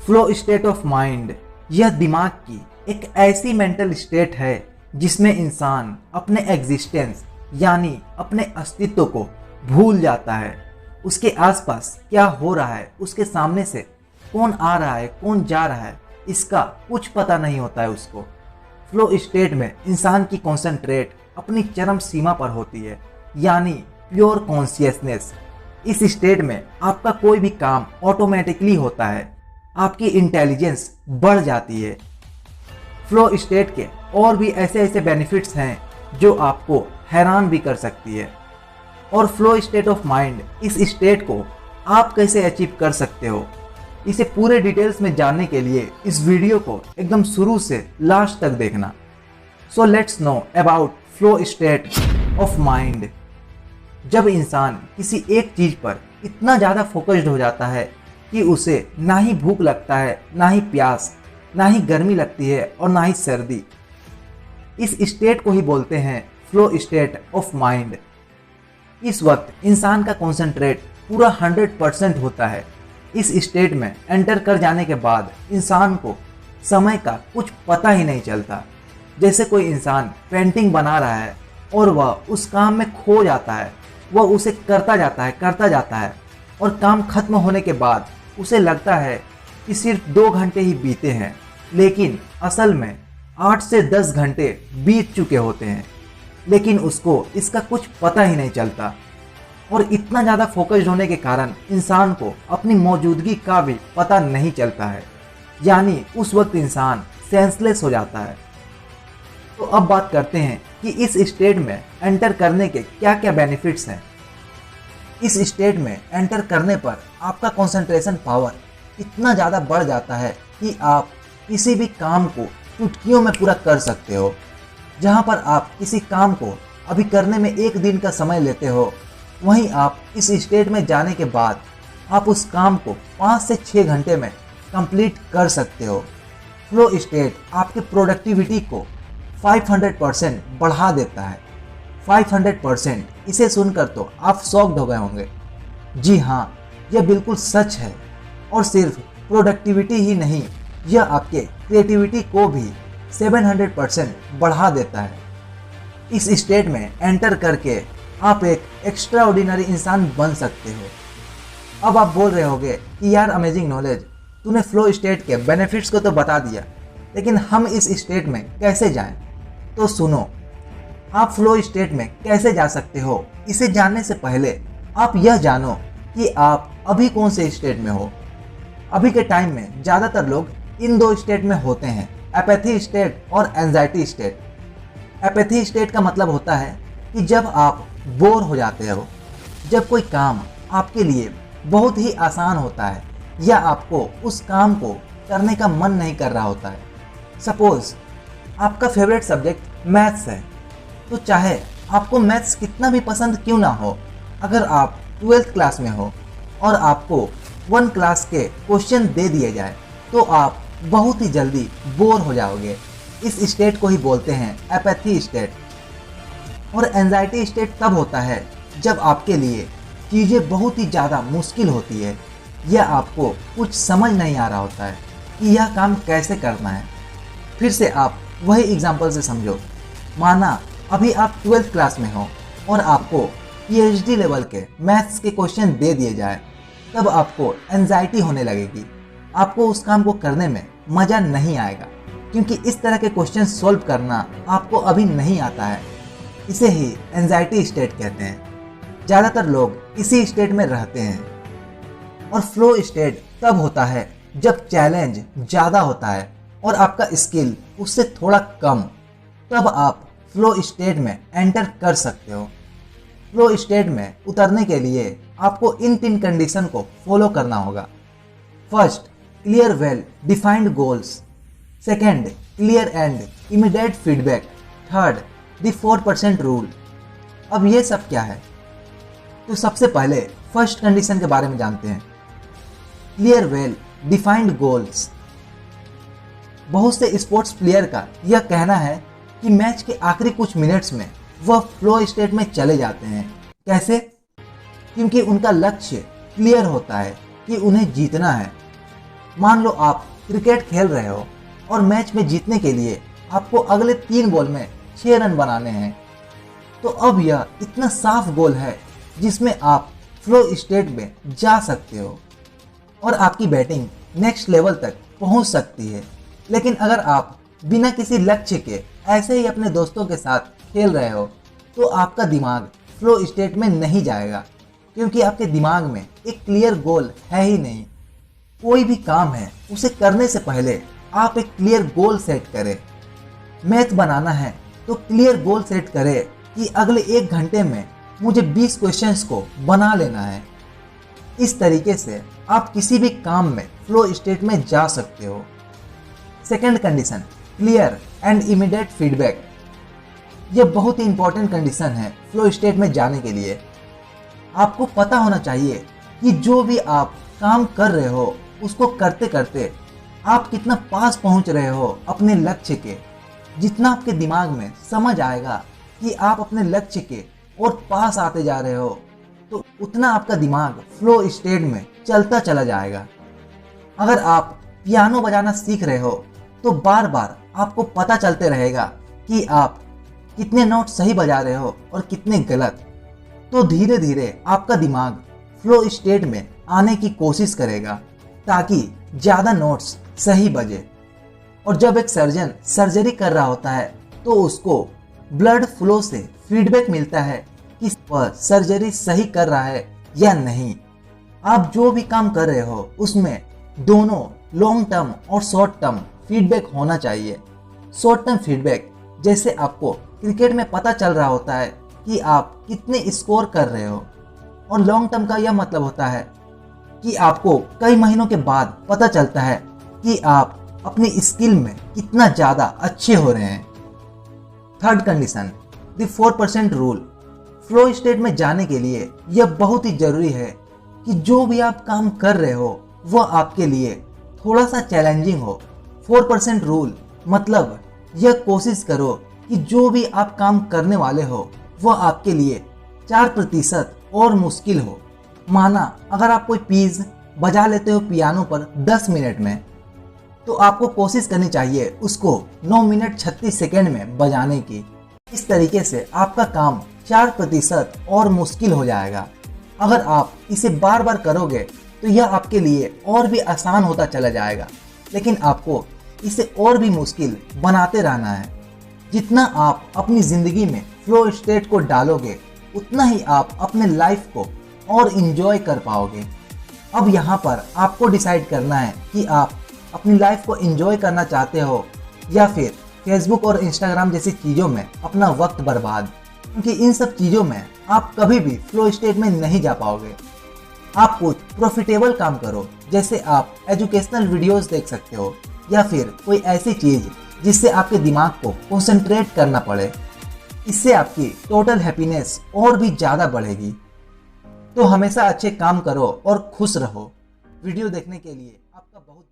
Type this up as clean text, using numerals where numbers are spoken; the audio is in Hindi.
फ्लो स्टेट ऑफ माइंड यह दिमाग की एक ऐसी मेंटल स्टेट है जिसमें इंसान अपने एग्जिस्टेंस यानी अपने अस्तित्व को भूल जाता है। उसके आसपास क्या हो रहा है, उसके सामने से कौन आ रहा है, कौन जा रहा है, इसका कुछ पता नहीं होता है उसको। फ्लो स्टेट में इंसान की कॉन्सेंट्रेट अपनी चरम सीमा पर होती है, यानी प्योर कॉन्शियसनेस। इस स्टेट में आपका कोई भी काम ऑटोमेटिकली होता है, आपकी इंटेलिजेंस बढ़ जाती है। फ्लो स्टेट के और भी ऐसे ऐसे बेनिफिट्स हैं जो आपको हैरान भी कर सकती है। और फ्लो स्टेट ऑफ माइंड, इस स्टेट को आप कैसे अचीव कर सकते हो, इसे पूरे डिटेल्स में जानने के लिए इस वीडियो को एकदम शुरू से लास्ट तक देखना। So let's know about flow state of mind. जब इंसान किसी एक चीज पर इतना ज़्यादा फोकस्ड हो जाता है कि उसे ना ही भूख लगता है, ना ही प्यास, ना ही गर्मी लगती है और ना ही सर्दी, इस स्टेट को ही बोलते हैं फ्लो स्टेट ऑफ माइंड। इस वक्त इंसान का कॉन्सेंट्रेट पूरा 100% होता है। इस स्टेट में एंटर कर जाने के बाद इंसान को समय का कुछ पता ही नहीं चलता। जैसे कोई इंसान पेंटिंग बना रहा है और वह उस काम में खो जाता है, वह उसे करता जाता है और काम खत्म होने के बाद उसे लगता है कि सिर्फ 2 घंटे ही बीते हैं, लेकिन असल में 8 से 10 घंटे बीत चुके होते हैं, लेकिन उसको इसका कुछ पता ही नहीं चलता। और इतना ज़्यादा फोकस्ड होने के कारण इंसान को अपनी मौजूदगी का भी पता नहीं चलता है, यानी उस वक्त इंसान सेंसलेस हो जाता है। तो अब बात करते हैं कि इस स्टेट में एंटर करने के क्या क्या बेनिफिट्स हैं। इस स्टेट में एंटर करने पर आपका कंसंट्रेशन पावर इतना ज़्यादा बढ़ जाता है कि आप किसी भी काम को चुटकियों में पूरा कर सकते हो। जहाँ पर आप किसी काम को अभी करने में 1 दिन का समय लेते हो, वहीं आप इस स्टेट में जाने के बाद आप उस काम को 5 से 6 घंटे में कंप्लीट कर सकते हो। फ्लो स्टेट आपके प्रोडक्टिविटी को 500% बढ़ा देता है। 500%, इसे सुनकर तो आप शॉक्ड हो गए होंगे। जी हाँ, यह बिल्कुल सच है। और सिर्फ प्रोडक्टिविटी ही नहीं, यह आपके क्रिएटिविटी को भी 700% बढ़ा देता है। इस स्टेट में एंटर करके आप एक एक्स्ट्रा ऑर्डिनरी इंसान बन सकते हो। अब आप बोल रहे होंगे कि यार अमेजिंग नॉलेज, तूने फ्लो स्टेट के बेनिफिट्स को तो बता दिया, लेकिन हम इस स्टेट में कैसे जाएं? तो सुनो, आप फ्लो स्टेट में कैसे जा सकते हो, इसे जानने से पहले आप यह जानो कि आप अभी कौन से स्टेट में हो। अभी के टाइम में ज़्यादातर लोग इन 2 स्टेट में होते हैं, एपैथी स्टेट और एंजाइटी स्टेट। एपैथी स्टेट का मतलब होता है कि जब आप बोर हो जाते हो, जब कोई काम आपके लिए बहुत ही आसान होता है या आपको उस काम को करने का मन नहीं कर रहा होता है। सपोज आपका फेवरेट सब्जेक्ट मैथ्स है, तो चाहे आपको मैथ्स कितना भी पसंद क्यों ना हो, अगर आप 12th क्लास में हो और आपको 1 क्लास के क्वेश्चन दे दिए जाए तो आप बहुत ही जल्दी बोर हो जाओगे। इस स्टेट को ही बोलते हैं एपैथी स्टेट। और एंजाइटी स्टेट तब होता है जब आपके लिए चीज़ें बहुत ही ज़्यादा मुश्किल होती है या आपको कुछ समझ नहीं आ रहा होता है कि यह काम कैसे करना है। फिर से आप वही एग्जाम्पल से समझो। माना अभी आप 12th क्लास में हो और आपको PhD लेवल के मैथ्स के क्वेश्चन दे दिए जाए, तब आपको एंजाइटी होने लगेगी। आपको उस काम को करने में मज़ा नहीं आएगा, क्योंकि इस तरह के क्वेश्चन सॉल्व करना आपको अभी नहीं आता है। इसे ही एंजाइटी स्टेट कहते हैं। ज़्यादातर लोग इसी स्टेट में रहते हैं। और फ्लो स्टेट तब होता है जब चैलेंज ज़्यादा होता है और आपका स्किल उससे थोड़ा कम, तब आप फ्लो स्टेट में एंटर कर सकते हो। फ्लो स्टेट में उतरने के लिए आपको इन 3 कंडीशन को फॉलो करना होगा। First, clear well defined goals. Second, clear and immediate feedback. Third, the 4% rule. अब ये सब क्या है? तो सबसे पहले फर्स्ट कंडीशन के बारे में जानते हैं। Clear well defined goals. बहुत से स्पोर्ट्स प्लेयर का यह कहना है कि मैच के आखिरी कुछ मिनट्स में वह फ्लो स्टेट में चले जाते हैं। कैसे? क्योंकि उनका लक्ष्य क्लियर होता है कि उन्हें जीतना है। मान लो आप क्रिकेट खेल रहे हो और मैच में जीतने के लिए आपको अगले 3 बॉल में 6 रन बनाने हैं। तो अब यह इतना साफ गोल है जिसमें आप फ्लो स्टेट में जा सकते हो और आपकी बैटिंग नेक्स्ट लेवल तक पहुंच सकती है। लेकिन अगर आप बिना किसी लक्ष्य के ऐसे ही अपने दोस्तों के साथ खेल रहे हो तो आपका दिमाग फ्लो स्टेट में नहीं जाएगा, क्योंकि आपके दिमाग में एक क्लियर गोल है ही नहीं। कोई भी काम है उसे करने से पहले आप एक क्लियर गोल सेट करें। मैथ बनाना है तो क्लियर गोल सेट करें कि अगले 1 घंटे में मुझे 20 क्वेश्चंस को बना लेना है। इस तरीके से आप किसी भी काम में फ्लो स्टेट में जा सकते हो। Second condition, clear and immediate feedback. यह बहुत ही इंपॉर्टेंट कंडीशन है फ्लो स्टेट में जाने के लिए। आपको पता होना चाहिए कि जो भी आप काम कर रहे हो उसको करते करते आप कितना पास पहुंच रहे हो अपने लक्ष्य के। जितना आपके दिमाग में समझ आएगा कि आप अपने लक्ष्य के और पास आते जा रहे हो तो उतना आपका दिमाग फ्लो स्टेट में चलता चला जाएगा। अगर आप पियानो बजाना सीख रहे हो तो बार बार आपको पता चलते रहेगा कि आप कितने नोट सही बजा रहे हो और कितने गलत। तो धीरे धीरे आपका दिमाग फ्लो स्टेट में आने की कोशिश करेगा ताकि ज़्यादा नोट्स सही बजे। और जब एक सर्जन सर्जरी कर रहा होता है तो उसको ब्लड फ्लो से फीडबैक मिलता है कि वह सर्जरी सही कर रहा है या नहीं। आप जो भी काम कर रहे हो उसमें दोनों लॉन्ग टर्म और शॉर्ट टर्म फीडबैक होना चाहिए। शॉर्ट टर्म फीडबैक जैसे आपको क्रिकेट में पता चल रहा होता है कि आप कितने स्कोर कर रहे हो, और लॉन्ग टर्म का यह मतलब होता है कि आपको कई महीनों के बाद पता चलता है कि आप अपनी स्किल में कितना ज़्यादा अच्छे हो रहे हैं। Third condition, the 4% rule. Flow state में जाने के लिए यह बहुत ही ज़रूरी है कि जो भी आप काम कर रहे हो वह आपके लिए थोड़ा सा चैलेंजिंग हो। 4% रूल मतलब यह कोशिश करो कि जो भी आप काम करने वाले हो वह आपके लिए 4% और मुश्किल हो। माना अगर आप कोई पीस बजा लेते हो पियानो पर 10 मिनट में, तो आपको कोशिश करनी चाहिए उसको 9 मिनट 36 सेकेंड में बजाने की। इस तरीके से आपका काम 4% और मुश्किल हो जाएगा। अगर आप इसे बार बार करोगे तो यह आपके लिए और भी आसान होता चला जाएगा, लेकिन आपको इसे और भी मुश्किल बनाते रहना है। जितना आप अपनी ज़िंदगी में फ्लो स्टेट को डालोगे उतना ही आप अपने लाइफ को और इन्जॉय कर पाओगे। अब यहाँ पर आपको डिसाइड करना है कि आप अपनी लाइफ को एंजॉय करना चाहते हो या फिर फेसबुक और इंस्टाग्राम जैसी चीज़ों में अपना वक्त बर्बाद, क्योंकि इन सब चीज़ों में आप कभी भी फ्लो स्टेट में नहीं जा पाओगे। आप कुछ प्रॉफिटेबल काम करो, जैसे आप एजुकेशनल वीडियोस देख सकते हो या फिर कोई ऐसी चीज़ जिससे आपके दिमाग को कंसंट्रेट करना पड़े। इससे आपकी टोटल हैप्पीनेस और भी ज़्यादा बढ़ेगी। तो हमेशा अच्छे काम करो और खुश रहो। वीडियो देखने के लिए आपका बहुत